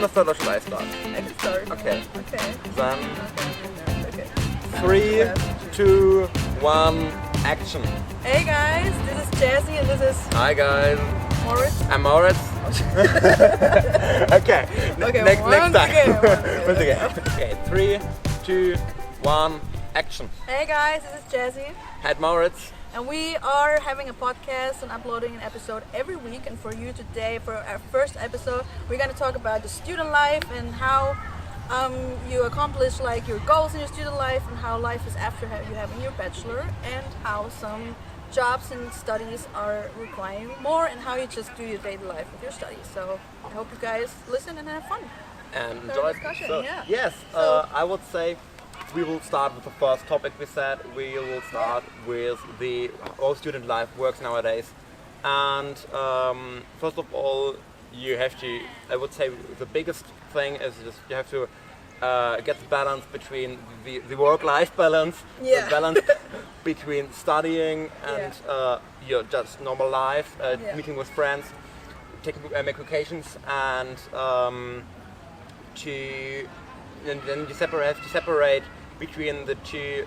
want to start or should I start? I can start. Okay. Okay. Then Okay. 3, 2, 1, action. Hey guys, this is Jazzy and this is Hi guys. Moritz. I'm Moritz. Okay. Okay, Next once time. again. Once again. Okay. 3, 2, 1, action. Hey guys, this is Jazzy. Hi Moritz. And we are having a podcast and uploading an episode every week. And for you today, for our first episode, we're going to talk about the student life and how you accomplish like your goals in your student life and how life is after you having your bachelor and how some jobs and studies are requiring more and how you just do your daily life with your studies. So I hope you guys listen and have fun. And Our enjoy. discussion, So, yeah. Yes. So- I would say we will start with the first topic we said. We will start with how student life works nowadays. And first of all, you have to, I would say the biggest thing is just you have to get the balance between the work-life balance, Yeah. the balance between studying and your just normal life, meeting with friends, taking make vacations, and then you have to separate between the two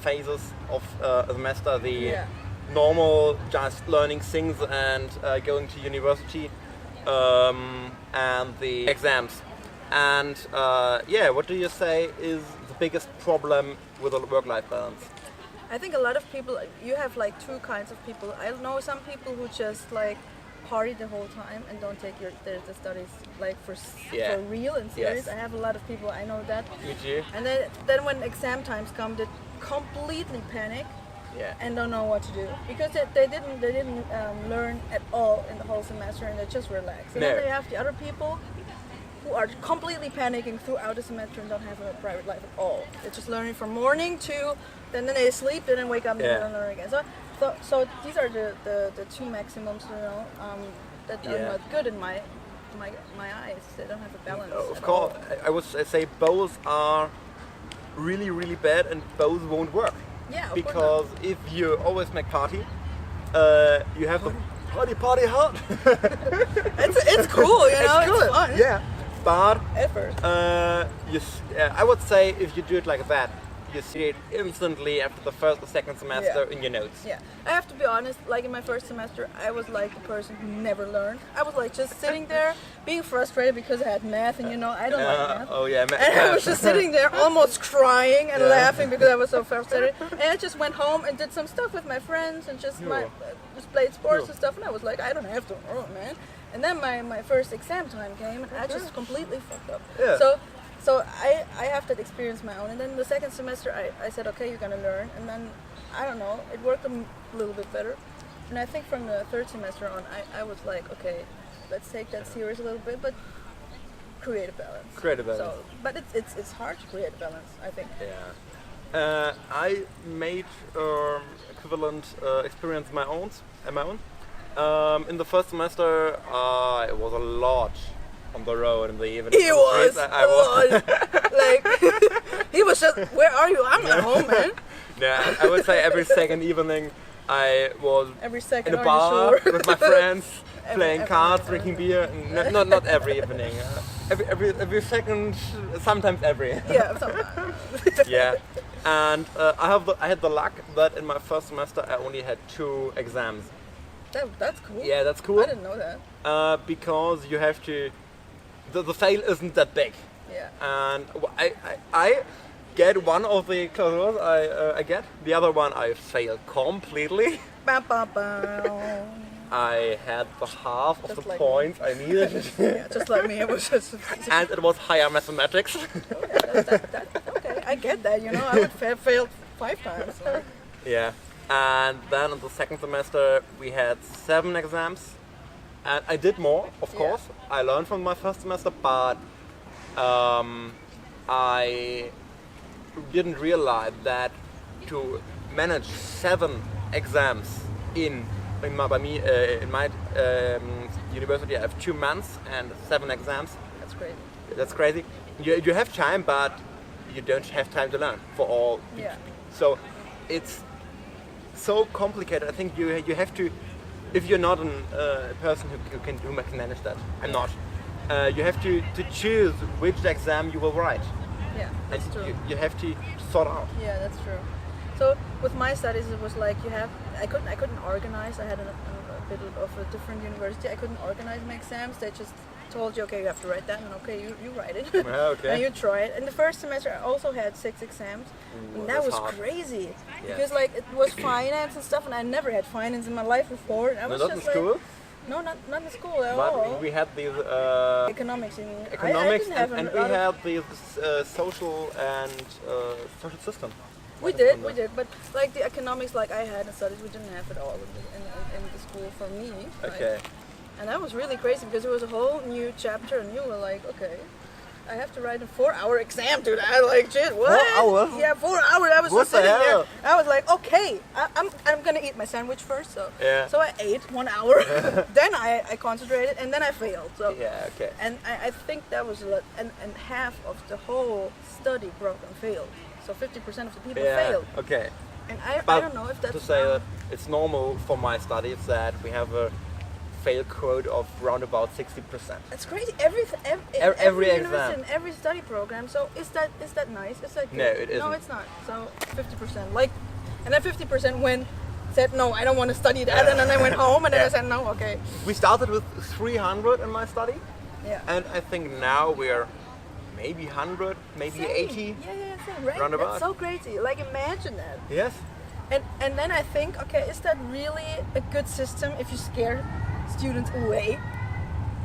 phases of a semester, the normal just learning things and going to university, and the exams. And what do you say is the biggest problem with a work-life balance? I think a lot of people, you have like two kinds of people. I know some people who just like party the whole time and don't take the studies like for real and serious. Yes. I have a lot of people, I know that. Me too. And then when exam times come, they completely panic and don't know what to do because they didn't learn at all in the whole semester and they just relax. And then they have the other people who are completely panicking throughout the semester and don't have a private life at all. They're just learning from morning to then they sleep, then wake up and learn again. So these are the two maximums, that are not good in my eyes. They don't have a balance. Of course, I would say both are really, really bad and both won't work. Yeah, because if you always make party, you have the party hard. It's cool, you know, it's fun. Yeah, but At first. I would say if you do it like that, you see it instantly after the first or second semester in your notes. Yeah, I have to be honest, like in my first semester, I was like the person who never learned. I was like just sitting there, being frustrated because I had math and I don't like math. Oh yeah, math. And I was just sitting there almost crying and laughing because I was so frustrated. And I just went home and did some stuff with my friends and just played sports and stuff. And I was like, I don't have to learn, man. And then my first exam time came and I just completely fucked up. Yeah. So I have that experience my own. And then the second semester I said, okay, you're gonna learn. And then, I don't know, it worked a little bit better. And I think from the third semester on, I was like, okay, let's take that serious a little bit, but create a balance. Create a balance. So, but it's hard to create a balance, I think. Yeah. I made equivalent experience my own. In the first semester, it was a lot on the road in the evening. He was I was. like he was just, where are you? I'm not home, man. Yeah, I would say every second evening I was Every second, in a bar sure? with my friends, playing every cards, night. drinking beer. Not every evening. Every second, sometimes every. Yeah, sometimes. Yeah, and I had the luck that in my first semester I only had 2 exams. That's cool. Yeah, that's cool. I didn't know that. Because you have to. The fail isn't that big. Yeah. And I get one of the clauses I get. The other one I failed completely. Ba, ba, ba. I had the half of Just the like points I needed. Yeah, just like me. It was just. And it was higher mathematics. Okay, I get that. I would have failed 5 times. So. Yeah. And then in the second semester we had 7 exams. And I did more, of course. I learned from my first semester, but I didn't realize that to manage 7 exams in my university, I have 2 months and 7 exams. That's crazy. That's crazy. You have time, but you don't have time to learn for all. Yeah. So it's so complicated. I think you have to, if you're not a person who can manage that. I'm not. you have to choose which exam you will write. Yeah, that's true. You have to sort out. Yeah, that's true. So with my studies, it was like I couldn't organize. I had a bit of a different university. I couldn't organize my exams. They just told you, okay, you have to write that, and okay, you write it. Okay. And you try it. And the first semester, I also had 6 exams, and that was hard. Crazy. Yeah. Because like it was finance and stuff, and I never had finance in my life before. And I was not just in school? like, no, not in school at But all. we had these Economics. economics, I didn't have and we had these social and social system. We did, but like the economics, like I had in studies, we didn't have it all in the school for me. Okay. Like, and that was really crazy because it was a whole new chapter, and you were like, okay, I have to write a 4-hour exam, dude. I like, shit, what? 4 hours? Yeah, 4 hours. I was What just sitting the hell? there. I was like, okay, I'm gonna eat my sandwich first. So Yeah. so I ate 1 hour. Then I concentrated, and then I failed. So Yeah, okay. And I think that was a lot, and half of the whole study program failed. So 50% of the people failed. Okay. And I don't know if that's to say that it's normal for my studies that we have a fail quote of around about 60%. That's crazy. Every Every exam. university and every study program. So is that nice? Is that good? No, it isn't. No, it's not. So 50%. Like, and then 50% said no, I don't want to study that, and then I went home, and then I said no, okay. We started with 300 in my study, Yeah. and I think now we're maybe 100, maybe Same. 80. Yeah, same. Right. Roundabout. That's so crazy. Like, imagine that. Yes. And then I think, okay, is that really a good system if you scare students away?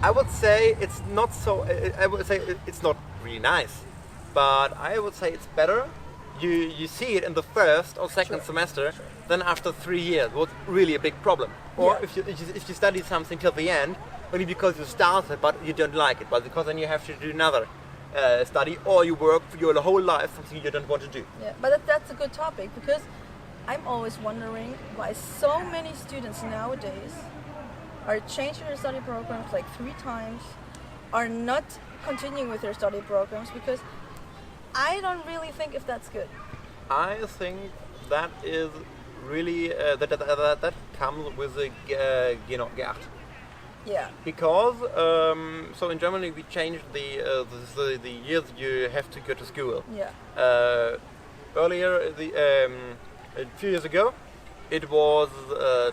I would say it's not so. I would say it's not really nice, but I would say it's better. You see it in the first or second semester, then after 3 years, what's really a big problem. Or if you study something till the end, only because you started but you don't like it, but because then you have to do another study, or you work for your whole life something you don't want to do. Yeah, but that's a good topic because I'm always wondering why so many students nowadays are changing their study programs like 3 times, are not continuing with their study programs, because I don't really think if that's good. I think that is really that comes with the Gert. Yeah. Because so in Germany we changed the years you have to go to school. Yeah. Earlier, a few years ago, it was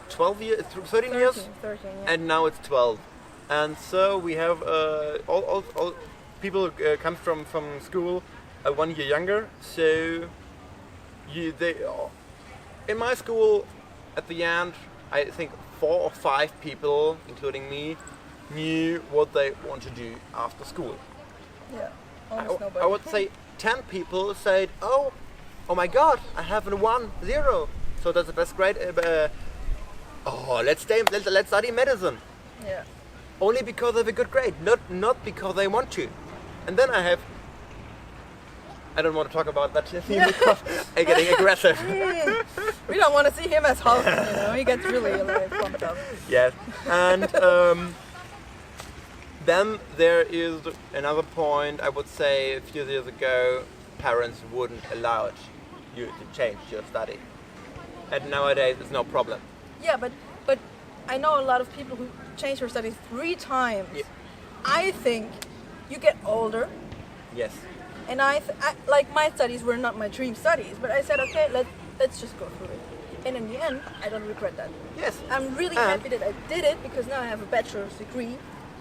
13 years, 13, yeah. and now it's 12. And so we have all people come from school 1 year younger. So in my school, at the end, I think 4 or 5 people, including me, knew what they want to do after school. Yeah. Almost nobody. I would say 10 people said, oh my God, I have a 1-0. So that's the best grade. Let's study medicine. Yeah. Only because they have a good grade, not because they want to. And then I don't want to talk about that theme because I'm getting aggressive. We don't want to see him as Hulk, he gets really pumped up. Yes, and then there is another point. I would say a few years ago, parents wouldn't allow you to change your study, and nowadays it's no problem. Yeah, but I know a lot of people who change their studies 3 times. Yeah. I think you get older. Yes. And I like my studies were not my dream studies, but I said, okay, let's just go through it. And in the end, I don't regret that. Yes. I'm really happy that I did it, because now I have a bachelor's degree,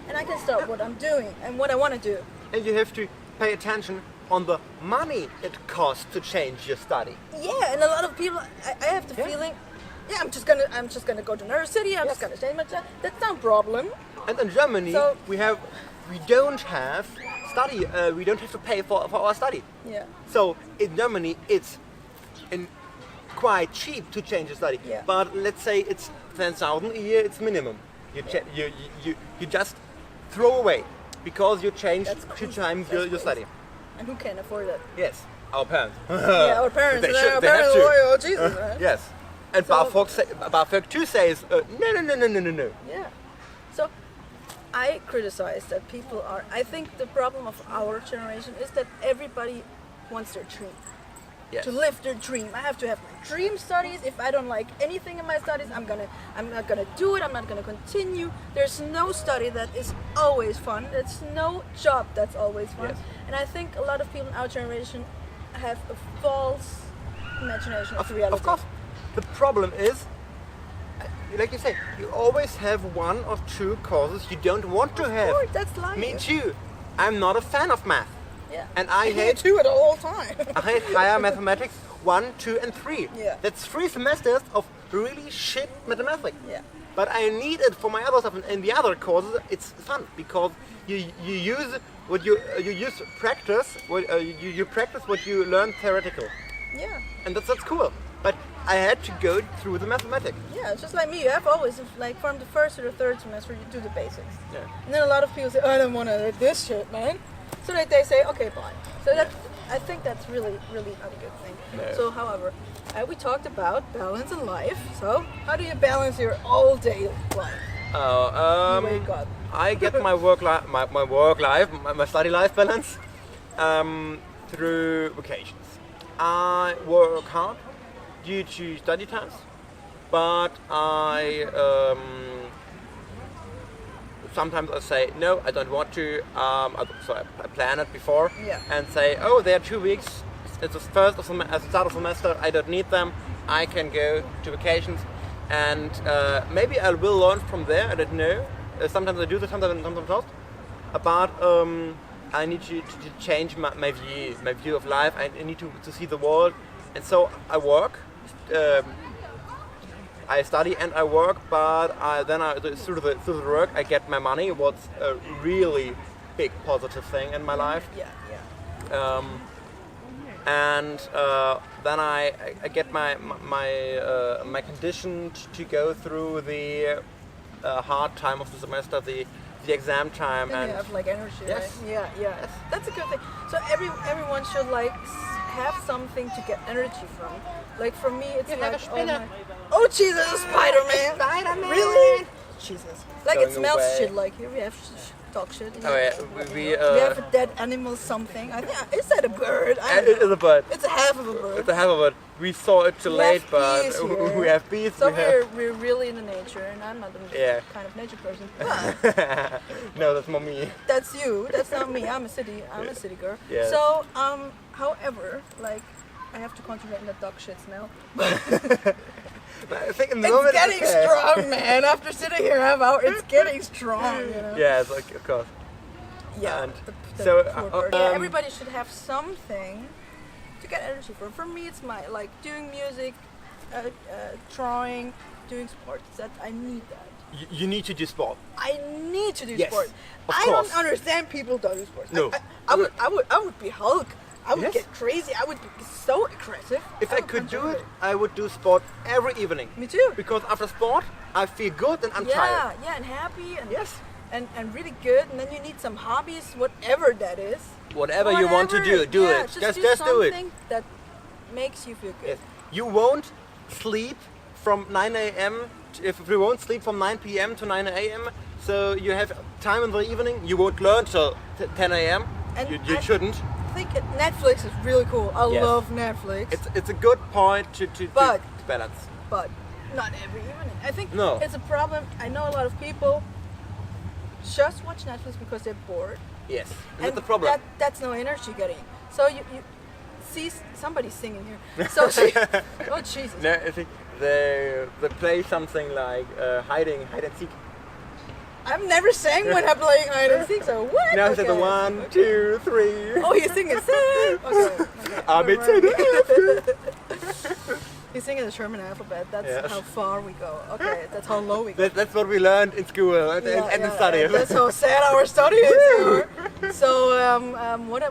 and I can start what I'm doing and what I want to do. And you have to pay attention on the money it costs to change your study. Yeah, and a lot of people, I have the feeling, I'm just gonna go to another city. I'm just gonna change my study. That's no problem. And in Germany, we don't have study. We don't have to pay for our study. Yeah. So in Germany, it's quite cheap to change your study. Yeah. But let's say it's 10,000 a year. It's minimum. You just throw away because you changed 2 times your study. And who can afford that? Yes, our parents. Yeah, our parents. They Our have parents to. oh Jesus. Right? Yes. And BAföG 2 says no. Yeah. So I criticize that people are. I think the problem of our generation is that everybody wants their dream. to live their dream. I have to have my dream studies. If I don't like anything in my studies, I'm not gonna do it. I'm not gonna continue. There's no study that is always fun. There's no job that's always fun. Yes. And I think a lot of people in our generation have a false imagination of reality. Of course. The problem is, like you say, you always have one or two courses you don't want to have. Of course, that's life. Me too. I'm not a fan of math. Yeah. And I Me hate too at all time. I hate higher mathematics 1, 2 and 3. Yeah. That's 3 semesters of really shit mathematics. Yeah. But I need it for my other stuff, and in the other courses it's fun because you use what you practice you practice what you learn theoretical. Yeah. And that's cool. But I had to go through the mathematics. Yeah, it's just like me. You have always, like, from the first to the third semester, you do the basics. Yeah. And then a lot of people say, I don't want to do this shit, man. So they say, okay, fine. So that, I think that's really, really not a good thing. No. So, however, we talked about balance in life. So, how do you balance your all-day life? You wake up. I get my work life, my study life balance through vacations. I work hard due to study times, but I sometimes I say no, I don't want to. So I plan it before and say, oh, there are 2 weeks. It's the start of the semester. I don't need them. I can go to vacations, and maybe I will learn from there. I don't know. Sometimes I do this, sometimes not. But I need to change my view of life. I need to see the world, and so I work. I study and I work, but through the work I get my money. What's a really big positive thing in my life. Yeah. And then I get my condition to go through the hard time of the semester, the exam time. Then and you have like energy, yes. right? Yeah. That's a good thing. So everyone should like have something to get energy from. Like for me, it's like oh Jesus, Spider-Man! Spider-Man! Really? Jesus! Like Going it smells away. shit. Like here we have dog shit. Oh yeah, we have a dead animal. Something. I think is that a bird? I don't it is know. a bird. It's a half of a bird. It's a half of it. We saw it too late, have but bees here. we have bees. So we're really in the nature, and I'm not a kind of nature person. But no, that's not me. that's you. That's not me. I'm a city girl. Yes. So however, like I have to concentrate on the dog shit smell. I think in the It's moment getting strong, man. After sitting here half hour, it's getting strong. You know? Yeah, it's like, of course. Yeah. And The so, poor bird. Yeah, everybody should have something to get energy from. For me, it's my like doing music, drawing, doing sports. That I need that. you need to do sport. I need to do Yes, sports. of I course. don't understand people who don't do sports. No. I would be Hulk. I would Yes. get crazy. I would be so aggressive. If I could do it, I would do sport every evening. Me too. Because after sport, I feel good and I'm tired. Yeah, and happy and Yes. and really good. And then you need some hobbies, whatever that is. Whatever you want to do, do Yeah, it. Just do it. something that makes you feel good. Yes. You won't sleep from 9 a.m. If you won't sleep from 9 p.m. to 9 a.m. So you have time in the evening. You won't learn till 10 a.m. And You shouldn't. I think Netflix is really cool. I Yes. love Netflix. It's a good point to balance. But not every evening. I think No. it's a problem. I know a lot of people just watch Netflix because they're bored. Yes. And That's the problem. That's no energy getting. So you see somebody singing here. So oh Jesus. No, I think they play something like hide and seek. I've never sang when I'm playing hide and seek. So what? Now it's the 1, 2, 3. Oh, he's singing. Okay. He's singing the German alphabet. That's how far we go. Okay, that's how low we go. That's what we learned in school and in study. That's how sad our study is. So,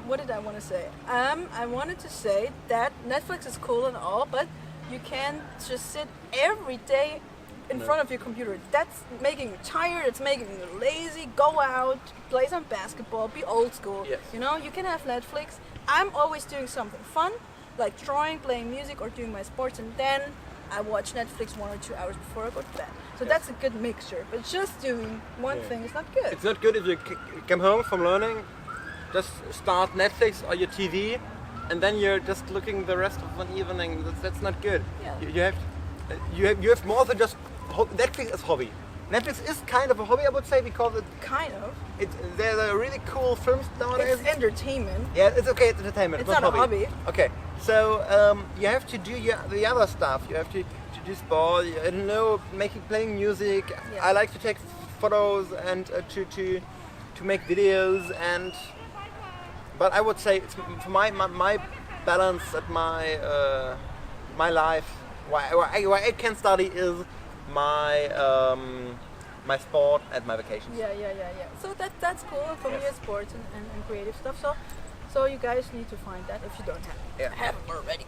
what did I want to say? I wanted to say that Netflix is cool and all, but you can't just sit every day in front of your computer. That's making you tired. It's making you lazy. Go out, play some basketball, be old school. Yes. You know, you can have Netflix. I'm always doing something fun, like drawing, playing music, or doing my sports, and then I watch Netflix 1 or 2 hours before I go to bed. So that's a good mixture. But just doing one thing is not good. It's not good if you come home from learning, just start Netflix or your TV and then you're just looking the rest of an evening. That's not good. Yeah. You have more than just Netflix as hobby. Netflix is kind of a hobby, I would say, because there are really cool films nowadays. It's entertainment. Yeah, it's okay. It's entertainment. It's not a hobby. Okay, so you have to do the other stuff. You have to do sport. I don't know, playing music. Yeah. I like to take photos and to make videos but I would say it's for my balance at my life. Why I can study is my sport and my vacations. Yeah. So that's cool. For me, it's sports and creative stuff. So you guys need to find that if you don't have it already.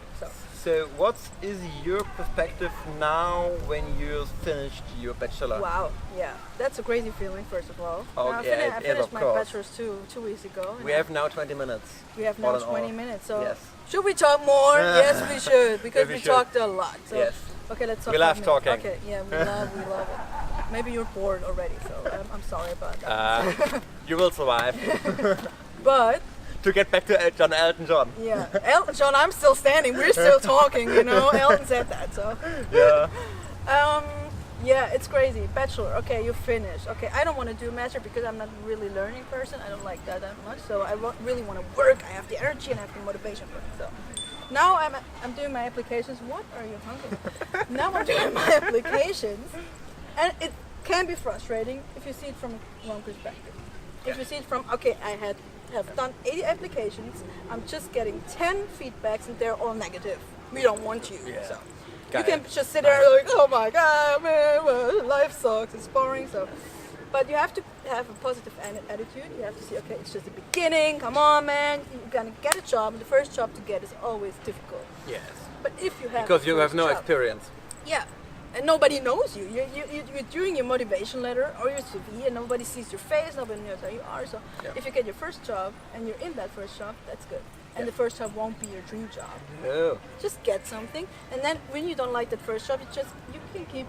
So what is your perspective now when you finished your bachelor? Wow, yeah, that's a crazy feeling. First of all, I finished my bachelor's 2 weeks ago. We have now 20 minutes. We have now 20 minutes. So yes. Should we talk more? Yes, we should, because we talked a lot. So. Yes. Okay, let's talk. We love talking. Okay, yeah, we love it. Maybe you're bored already, so I'm sorry about that. You will survive. But. To get back to Elton John. Yeah, Elton John, I'm still standing. We're still talking, Elton said that, so. Yeah. Yeah, it's crazy. Bachelor, okay, you finished. Okay, I don't want to do master because I'm not really learning person. I don't like that much. So I really want to work. I have the energy and I have the motivation for it. So now I'm doing my applications. What are you hungry? Now I'm doing my applications, and it can be frustrating if you see it from one perspective. If you see it from I have done 80 applications. I'm just getting 10 feedbacks and they're all negative. We don't want you. Yeah. So you can just sit there like, oh my god, man, well, life sucks, it's boring. So, but you have to have a positive attitude. You have to say, okay, it's just the beginning. Come on, man, you're gonna get a job. The first job to get is always difficult. Yes. But if you have because you have no experience. Yeah. And nobody knows you. You're doing your motivation letter or your CV, and nobody sees your face. Nobody knows how you are. So if you get your first job and you're in that first job, that's good. And the first job won't be your dream job. No. Just get something, and then when you don't like that first job, you can keep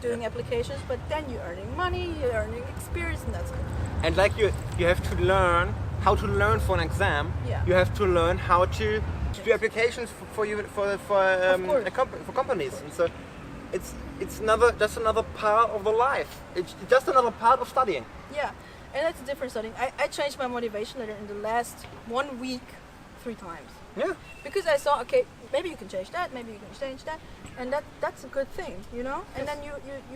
doing applications, but then you're earning money, you're earning experience, and that's good. And like you have to learn how to learn for an exam. Yeah. You have to learn how to do applications for companies, and so. It's just another part of the life. It's just another part of studying. Yeah, and that's a different studying. I changed my motivation letter in the last 1 week 3 times. Yeah. Because I saw, okay, maybe you can change that, maybe you can change that, and that's a good thing, And then you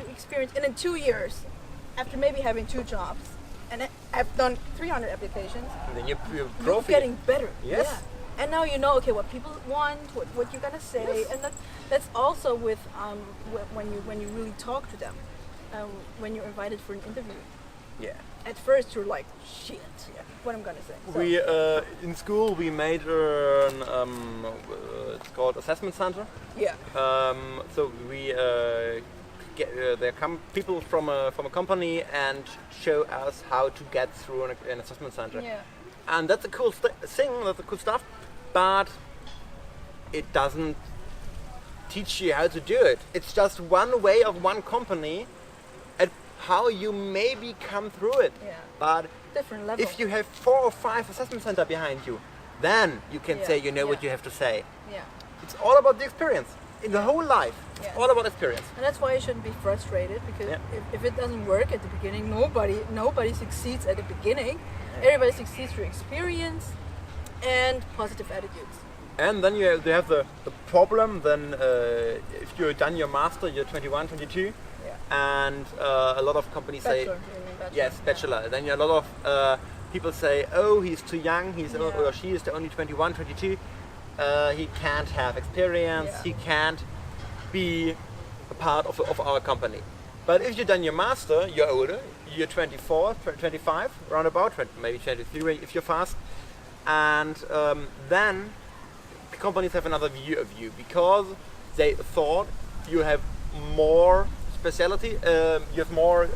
experience, and in 2 years, after maybe having 2 jobs, and I've done 300 applications. And then you're getting better. Yes. Yeah. And now you know, okay, what people want, what you're gonna say, and that's also with when you really talk to them, when you're invited for an interview. Yeah. At first you're like, shit, what I'm gonna say. So, we in school we made it's called assessment center. Yeah. So we there come people from a company and show us how to get through an assessment center. Yeah. And that's a cool thing. That's a cool stuff. But it doesn't teach you how to do it. It's just one way of one company and how you maybe come through it. Yeah. But different level. If you have 4 or 5 assessment centers behind you, then you can say what you have to say. Yeah. It's all about the experience. In the whole life, it's all about experience. And that's why you shouldn't be frustrated, because if it doesn't work at the beginning, nobody succeeds at the beginning. Everybody succeeds through experience and positive attitudes. And then you have the problem, then if you're done your master, you're 21, 22, and a lot of companies bachelor, say, yes, bachelor. Then a lot of people say, oh, he's too young, or she is only 21, 22, he can't have experience, he can't be a part of our company. But if you've done your master, you're older, you're 24, 25, roundabout, maybe 23 if you're fast, and then companies have another view of you because they thought you have more specialty, you have more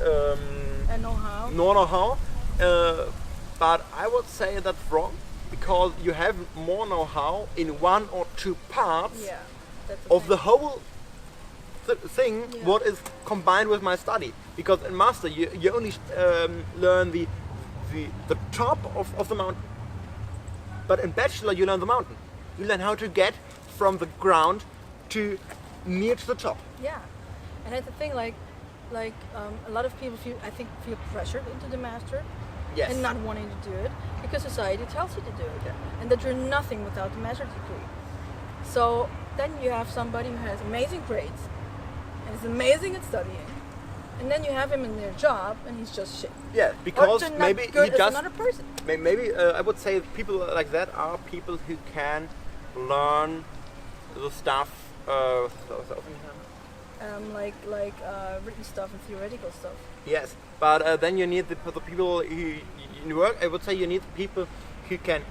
know-how. But I would say that's wrong, because you have more know-how in 1 or 2 parts of the whole thing, what is combined with my study. Because in master you only learn the top of the mountain, but in bachelor you learn the mountain. You learn how to get from the ground to near to the top. Yeah, and that's the thing. Like a lot of people feel pressured into the master. Yes. And not wanting to do it because society tells you to do it, and that you're nothing without the master's degree. So then you have somebody who has amazing grades and is amazing at studying, and then you have him in their job and he's just shit. Yeah, because maybe he just another person. Maybe I would say people like that are people who can learn the stuff. Like written stuff and theoretical stuff. Yes, but then you need the people who in work. I would say you need people who can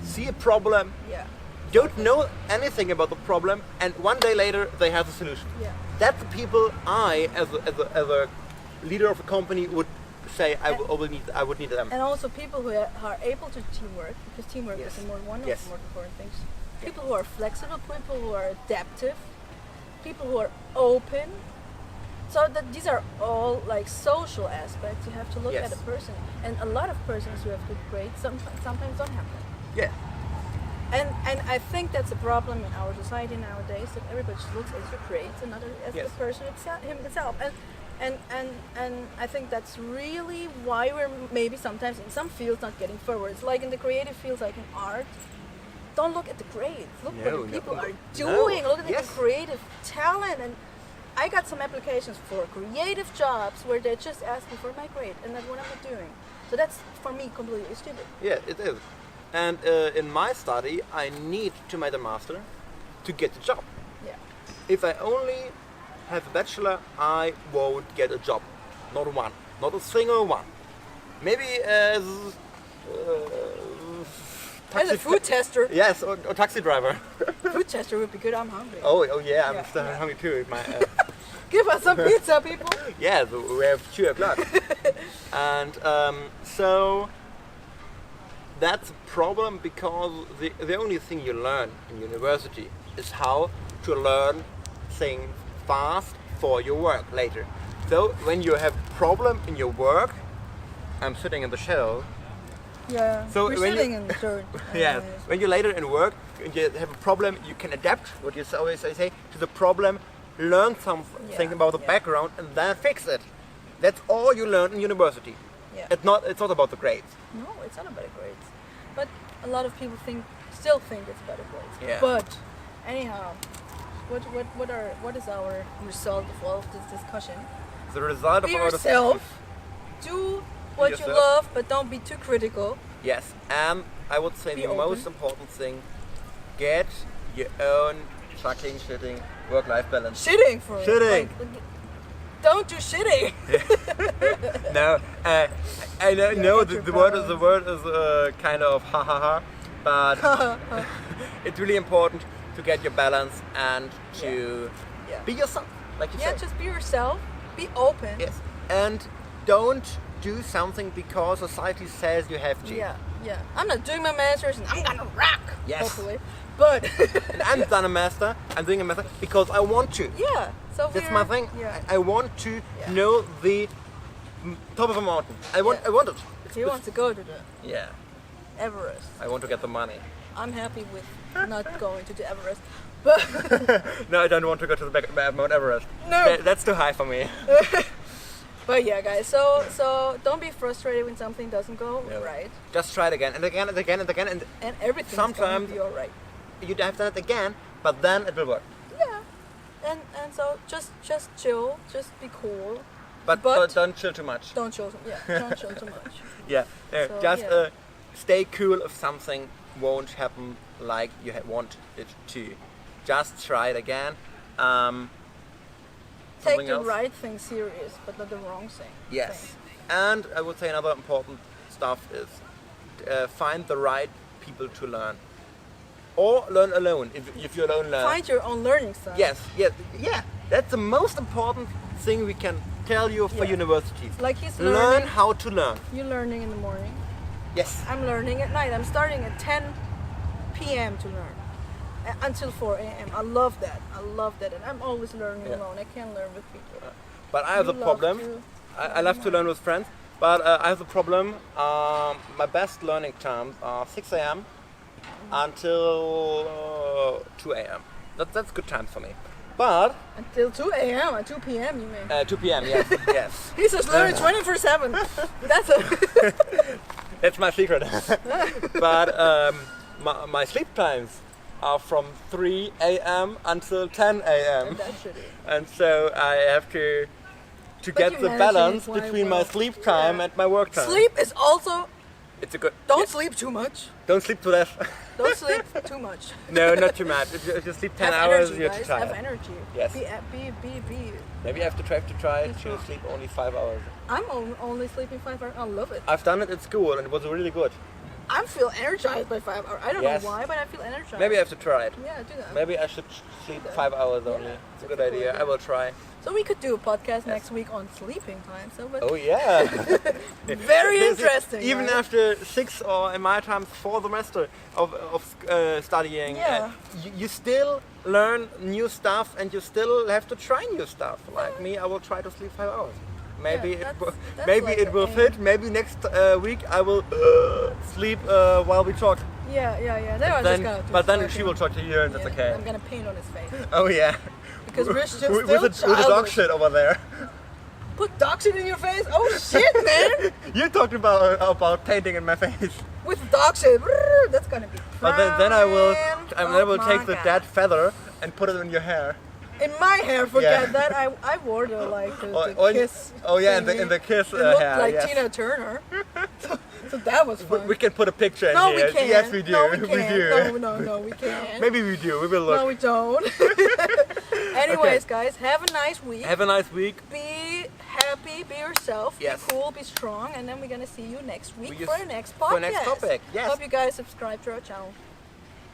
see a problem, don't know anything about the problem, and one day later they have a solution. Yeah. That's the people I, as a leader of a company, would say I would need them. And also people who are able to teamwork, because teamwork is one of the more important things. People who are flexible, people who are adaptive, people who are open. So that these are all like social aspects. You have to look at a person, and a lot of persons who have good grades sometimes don't have that. Yeah. And I think that's a problem in our society nowadays, that everybody just looks at your grades and not as the person himself. And I think that's really why we're maybe sometimes in some fields not getting forwards. Like in the creative fields, like in art, don't look at the grades. Look what the people are doing. Look at the creative talent. And I got some applications for creative jobs where they're just asking for my grade, and that's what I'm not doing. So that's, for me, completely stupid. Yeah, it is. And in my study, I need to make a master to get a job. Yeah. If I only have a bachelor, I won't get a job. Not one. Not a single one. Maybe as a food tester. Yes, or taxi driver. Food tester would be good. I'm hungry. Oh yeah, I'm still hungry too. Give us some pizza, people. Yeah, we have 2 o'clock. And so that's a problem, because the only thing you learn in university is how to learn things fast for your work later. So when you have a problem in your work, I'm sitting in the shadow. Yeah, so we're sitting in the dirt. Yes, when you're later in work and you have a problem, you can adapt, what you always say, to the problem, learn something about the background, and then fix it. That's all you learn in university. Yeah. It's not about the grades. No, it's not about the grades. But a lot of people still think it's about the grades. Yeah. But anyhow, what is our result of all of this discussion? The result be of all yourself. Do what you love, but don't be too critical. Yes, and I would say the most important thing: get your own fucking shitting work-life balance. Shitting for it. Shitting. Don't do shitting. No, I know the word is kind of ha ha ha, but it's really important to get your balance and to be yourself, like you said. Yeah, just be yourself. Be open. Yes, and don't do something because society says you have to. Yeah. I'm not doing my masters, and I'm gonna rock. Yes. Hopefully, but and I'm done a master. I'm doing a master because I want to. Yeah. So that's my thing. Yeah. I want to know the top of a mountain. I want it. He wants to go to the Everest. I want to get the money. I'm happy with not going to the Everest, but no, I don't want to go to the Mount Everest. No, that's too high for me. But yeah, guys. So don't be frustrated when something doesn't go right. Just try it again and again and again and again, and everything's gonna be alright. You have done it again, but then it will work. Yeah. And so just chill, just be cool. But don't chill too much. Don't chill too much. Yeah. So, stay cool if something won't happen like you want it to. Just try it again. Take the right thing serious, but not the wrong thing. Yes. And I would say another important stuff is find the right people to learn. Or learn alone, if you alone learn. Find your own learning style. Yes. That's the most important thing we can tell you for universities. Like he's learning. Learn how to learn. You're learning in the morning. Yes. I'm learning at night. I'm starting at 10 p.m. to learn. Until 4 a.m. I love that. And I'm always learning alone. I can't learn with people. But I have the problem. I love to learn with friends. But I have the problem. My best learning times are 6 a.m. until 2 a.m. That's good time for me. But until 2 a.m. or 2 p.m. you mean? 2 p.m. Yes, yes. He's just learning 24/7. That's my secret. But my sleep times are from 3 a.m. until 10 a.m. And so I have to get the balance between my sleep time and my work time. Sleep is also... It's a good... Don't sleep too much. Don't sleep to death. Don't sleep too much. No, not too much. If you sleep 10 hours, you're too tired. Have energy. Yes. Be. Maybe I have to try to sleep only 5 hours. I'm only sleeping 5 hours. I love it. I've done it at school and it was really good. I feel energized by 5 hours. I don't know why, but I feel energized. Maybe I have to try it. Yeah, do that. Maybe I should sleep 5 hours only. It's a good idea. I will try. So we could do a podcast next week on sleeping time. Oh yeah. Very interesting. Even right? after 6 or in my time 4 semester of studying, you still learn new stuff and you still have to try new stuff. Like me, I will try to sleep 5 hours. Maybe it will fit. Maybe next week I will sleep while we talk. Yeah. But then she will talk to you and that's okay. I'm gonna paint on his face. Oh yeah. Because we're still with the dog shit over there. Put dog shit in your face? Oh shit, man! You talked about painting in my face. With dog shit, that's gonna be. But then I will take the dead feather and put it in your hair. In my hair, forget that. I wore the kiss. Oh yeah, in the kiss it looked hair. Like Tina Turner. so that was fun. We can put a picture in here. We can't. Yes, we do. No, we can't. No, we can't. Maybe we do. We will look. No, we don't. Anyways, guys, have a nice week. Have a nice week. Be happy, be yourself, yes. Be cool, be strong, and then we're gonna see you next week for the next podcast. For the next topic, yes. Hope you guys subscribe to our channel.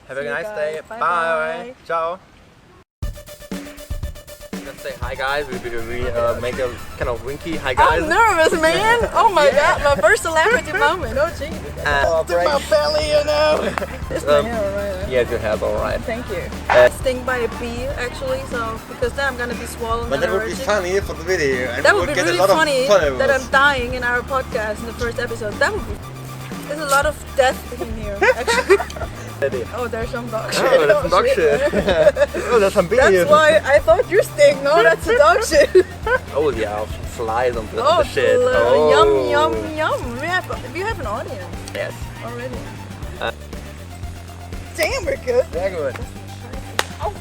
Have a nice day. Bye. Ciao. Let's say hi guys. We make a kind of winky hi guys. I'm nervous, man. Oh my god, my first celebrity moment. Oh gee. To my belly, you know. It's my hair alright. Yeah, your hair's alright. Thank you. Stung by a bee actually, so because then I'm gonna be swollen. But that would be funny for the video. And that would be really funny that I'm dying in our podcast in the first episode. That would be. There's a lot of death in here, actually. Oh, there's some dog shit. Oh, there's some dog shit. Oh, there's some bees. That's why I thought you stink. No, that's a dog shit. Oh yeah, flies on the shit. Oh, yum. We have an audience. Yes. Already. Damn, we're good. Sehr gut. Oh.